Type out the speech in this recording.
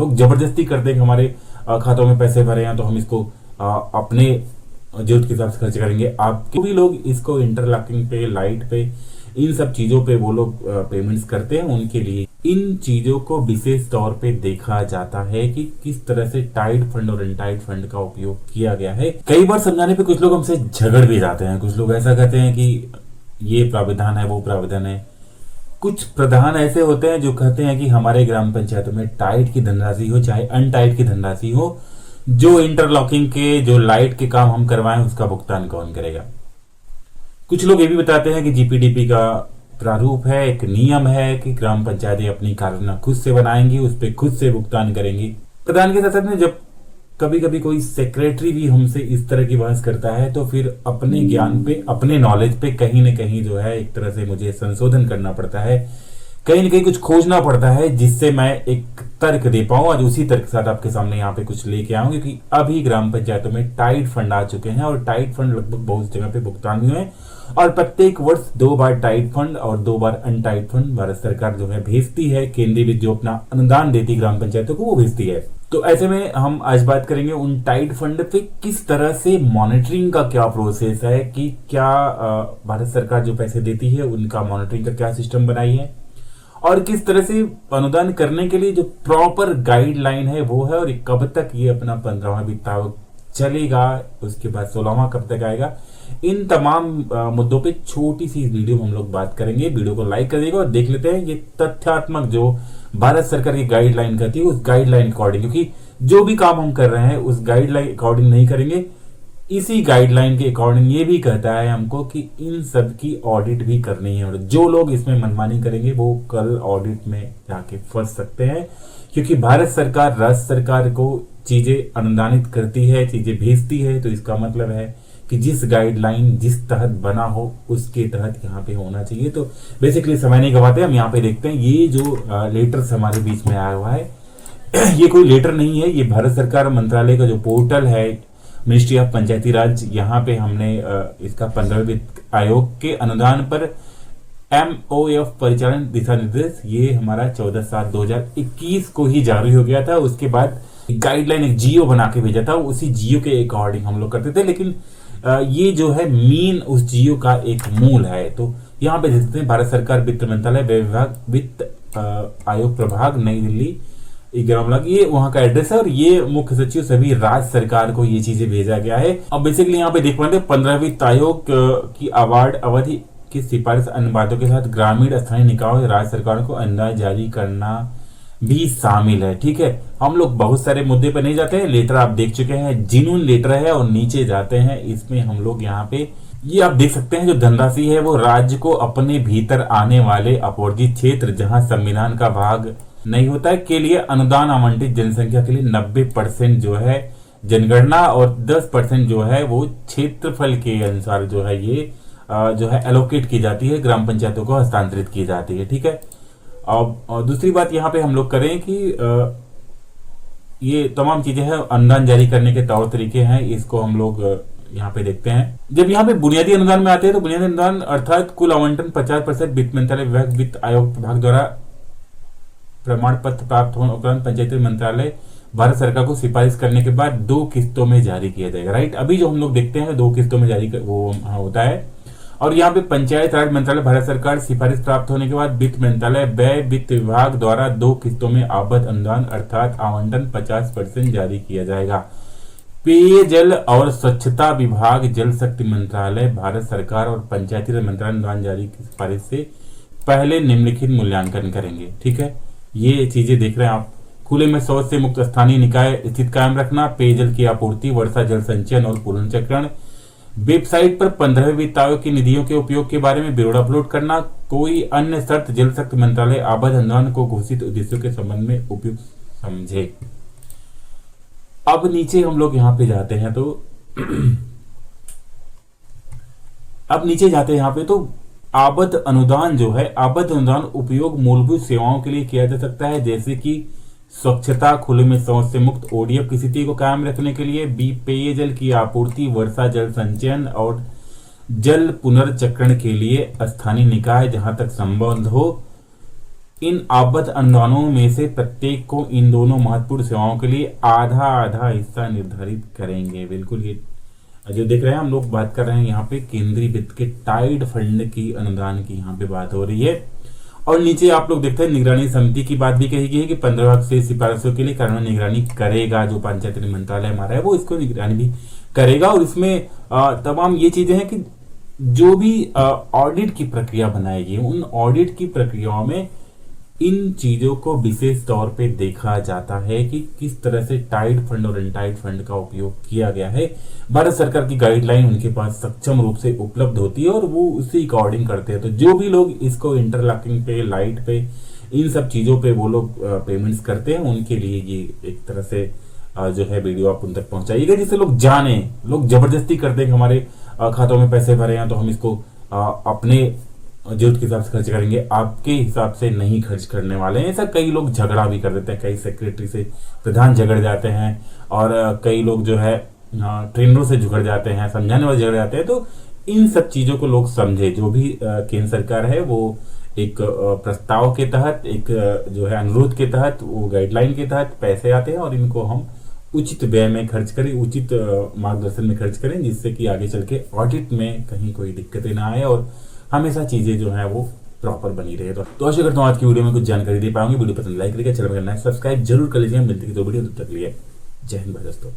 लोग जबरदस्ती करते हैं कि हमारे खातों में पैसे भरे हैं तो हम इसको अपने जरूरत के हिसाब से खर्च करेंगे। आपके भी लोग इसको इंटरलॉकिंग पे, लाइट पे, इन सब चीजों पे वो लोग पेमेंट्स करते हैं, उनके लिए इन चीजों को विशेष तौर पे देखा जाता है कि किस तरह से टाइड फंड और अनटाइड फंड का उपयोग किया गया है। कई बार समझाने पे कुछ लोग हमसे झगड़ भी जाते हैं। कुछ लोग ऐसा कहते हैं कि ये प्राविधान है, वो प्राविधान है। कुछ प्रधान ऐसे होते हैं जो कहते हैं कि हमारे ग्राम पंचायतों में टाइड की धनराशि हो चाहे अनटाइड की धनराशि हो, जो इंटरलॉकिंग के, जो लाइट के काम हम करवाएं उसका भुगतान कौन करेगा। कुछ लोग ये भी बताते हैं कि जीपीडीपी का प्रारूप है, एक नियम है कि ग्राम पंचायतें अपनी कार्ययोजना खुद से बनाएंगी, उस पर खुद से भुगतान करेंगी। प्रधान के साथ में जब कभी कभी कोई सेक्रेटरी भी हमसे इस तरह की बहस करता है तो फिर अपने ज्ञान पे, अपने नॉलेज पे कहीं ना कहीं जो है एक तरह से मुझे संशोधन करना पड़ता है, कहीं ना कहीं कुछ खोजना पड़ता है जिससे मैं एक तर्क दे पाऊं। और उसी तर्क के साथ आपके सामने यहाँ पे कुछ लेके आऊं, क्योंकि अभी ग्राम पंचायतों में टाइड फंड आ चुके हैं और टाइड फंड लगभग बहुत जगह पे भुगतान भी हुए, और प्रत्येक वर्ष 2 बार टाइड फंड और 2 बार अनटाइड फंड भारत सरकार जो है भेजती है। केंद्रीय जो अपना अनुदान देती ग्राम पंचायतों को वो भेजती है। तो ऐसे में हम आज बात करेंगे उन टाइड फंड पे किस तरह से मॉनिटरिंग का क्या प्रोसेस है, कि क्या भारत सरकार जो पैसे देती है उनका मॉनिटरिंग का क्या सिस्टम बनाई है, और किस तरह से अनुदान करने के लिए जो प्रॉपर गाइडलाइन है वो है, और कब तक ये अपना 15वां वित्त आयोग चलेगा, उसके बाद 16वां कब तक आएगा। इन तमाम मुद्दों पे छोटी सी वीडियो हम लोग बात करेंगे। वीडियो को लाइक कर देगा और देख लेते हैं ये तथ्यात्मक जो भारत सरकार की गाइडलाइन कहती है उस गाइडलाइन अकॉर्डिंग, क्योंकि जो भी काम हम कर रहे हैं उस गाइडलाइन अकॉर्डिंग नहीं करेंगे, इसी गाइडलाइन के अकॉर्डिंग ये भी कहता है हमको कि इन सब की ऑडिट भी करनी है, और जो लोग इसमें मनमानी करेंगे वो कल ऑडिट में जाके फंस सकते हैं। क्योंकि भारत सरकार राज्य सरकार को चीजें अनुदानित करती है, चीजें भेजती है, तो इसका मतलब है कि जिस गाइडलाइन जिस तहत बना हो उसके तहत यहाँ पे होना चाहिए। तो बेसिकली समय नहीं गवाते, हम यहाँ पे देखते हैं ये जो लेटर्स हमारे बीच में आया हुआ है ये कोई लेटर नहीं है, ये भारत सरकार मंत्रालय का जो पोर्टल है मिनिस्ट्री ऑफ पंचायती राज, यहाँ पे हमने इसका 15वें वित्त आयोग के अनुदान पर MOF परिचालन दिशा निर्देश, ये हमारा 14/7/2021 को ही जारी हो गया था। उसके बाद गाइडलाइन एक जियो बना के भेजा था, उसी जियो के अकॉर्डिंग हम लोग करते थे, लेकिन ये जो है मीन उस जियो का एक मूल है। तो यहाँ पे देखते हैं भारत सरकार वित्त मंत्रालय विभाग वित्त आयोग प्रभाग नई दिल्ली 11 ये वहां का एड्रेस है, और ये मुख्य सचिव सभी राज्य सरकार को ये चीजें भेजा गया है। अब बेसिकली यहाँ पे देख पाते हैं 15वें वित्त आयोग की अवार्ड अवधि की सिफारिश अन्य बातों के साथ ग्रामीण स्थानीय निकायों राज्य सरकारों को अनुदान जारी करना भी शामिल है। ठीक है, हम लोग बहुत सारे मुद्दे पर नहीं जाते हैं, लेटर आप देख चुके हैं, जिन्होंने लेटर है, और नीचे जाते हैं इसमें हम लोग यहाँ पे ये आप देख सकते हैं जो धनराशि है वो राज्य को अपने भीतर आने वाले अपवर्जित क्षेत्र जहां संविधान का भाग नहीं होता है के लिए अनुदान आवंटित जनसंख्या के लिए 90% जो है जनगणना और 10% जो है वो क्षेत्रफल के अनुसार जो है ये जो है एलोकेट की जाती है, ग्राम पंचायतों को हस्तांतरित की जाती है। ठीक है, और दूसरी बात यहाँ पे हम लोग करें कि ये तमाम चीजें हैं, अनुदान जारी करने के तौर तरीके हैं, इसको हम लोग यहाँ पे देखते हैं। जब यहाँ पे बुनियादी अनुदान में आते हैं तो बुनियादी अनुदान अर्थात कुल आवंटन 50% वित्त मंत्रालय विभाग वित्त आयोग विभाग द्वारा प्रमाण पत्र प्राप्त होने उपरांत पंचायती मंत्रालय भारत सरकार को सिफारिश करने के बाद 2 किस्तों में जारी किया जाएगा। राइट, अभी जो हम लोग देखते हैं 2 किस्तों में जारी वो होता है। और यहाँ पे पंचायत राज मंत्रालय भारत सरकार सिफारिश प्राप्त होने के बाद वित्त मंत्रालय व्यय वित्त विभाग द्वारा 2 किस्तों में आबद्ध अनुदान अर्थात आवंटन 50% जारी किया जाएगा। पेयजल और स्वच्छता विभाग जल शक्ति मंत्रालय भारत सरकार और पंचायती राज मंत्रालय अनुदान जारी की सिफारिश से पहले निम्नलिखित मूल्यांकन करेंगे। ठीक है, ये चीजें देख रहे हैं आप। खुले में शौच से मुक्त स्थानीय निकाय स्थित कायम रखना, पेयजल की आपूर्ति, वर्षा जल संचयन और पुनर्चक्रण, वेबसाइट पर 15वें वित्त आयोग की निधियों के उपयोग के बारे में ब्यौरा अपलोड करना, कोई अन्य शर्त जल शक्ति मंत्रालय आबद्ध अनुदान को घोषित उद्देश्यों के संबंध में उपयुक्त समझे। अब नीचे हम लोग यहाँ पे जाते हैं तो अब नीचे जाते हैं यहाँ पे तो आबद्ध अनुदान जो है, आबद्ध अनुदान उपयोग मूलभूत सेवाओं के लिए किया जा सकता है, जैसे कि स्वच्छता, खुले में शौच से मुक्त ODF की स्थिति को कायम रखने के लिए, पेयजल की आपूर्ति, वर्षा जल संचयन और जल पुनर्चक्रण के लिए स्थानीय निकाय जहां तक संबंध हो इन आपद अनुदानों में से प्रत्येक को इन दोनों महत्वपूर्ण सेवाओं के लिए आधा आधा हिस्सा निर्धारित करेंगे। बिल्कुल, ये जो देख रहे हैं हम लोग बात कर रहे हैं यहाँ पे केंद्रीय वित्त के टाइड फंड की अनुदान की यहाँ पे बात हो रही है। और नीचे आप लोग देखते हैं निगरानी समिति की बात भी कही गई है कि 15 से सिफारिशों के लिए कार्यान्वयन निगरानी करेगा। जो पंचायत मंत्रालय हमारा है वो इसको निगरानी भी करेगा। और इसमें तमाम ये चीजें हैं कि जो भी ऑडिट की प्रक्रिया बनाएगी उन ऑडिट की प्रक्रियाओं में इन चीजों को विशेष तौर पे देखा जाता है कि किस तरह से टाइड फंड और अनटाइड फंड का उपयोग किया गया है। भारत सरकार की गाइडलाइन उनके पास सक्षम रूप से उपलब्ध होती है और वो उसी अकॉर्डिंग करते हैं। तो जो भी लोग इसको इंटरलॉकिंग पे, लाइट पे, इन सब चीजों पे वो लोग पेमेंट्स करते हैं, उनके लिए ये एक तरह से जो है वीडियो आप उन तक पहुंचाइएगा जिससे लोग जाने। लोग जबरदस्ती करते हैं कि हमारे खातों में पैसे भरे हैं तो हम इसको अपने जरूरत के हिसाब से खर्च करेंगे, आपके हिसाब से नहीं खर्च करने वाले हैं। ऐसा कई लोग झगड़ा भी कर देते हैं, कई सेक्रेटरी से प्रधान झगड़ जाते हैं और कई लोग जो है ट्रेनरों से झगड़ जाते हैं, समझाने वाले झगड़ जाते हैं। तो इन सब चीजों को लोग समझे। जो भी केंद्र सरकार है वो एक प्रस्ताव के तहत, एक जो है अनुरोध के तहत, वो गाइडलाइन के तहत पैसे आते हैं और इनको हम उचित व्यय में खर्च करें, उचित मार्गदर्शन में खर्च करें, जिससे कि आगे चल के ऑडिट में कहीं कोई दिक्कतें ना आए और हमेशा चीजें जो है वो प्रॉपर बनी रहे। तो आशा करता हूँ आज की वीडियो में कुछ जानकारी दे पाऊंगी। वीडियो पसंद लाइक करिए, चैनल में सब्सक्राइब जरूर कर लीजिए। मिलती है तो वीडियो तब तक लिए जय हिंद भाई दोस्तों।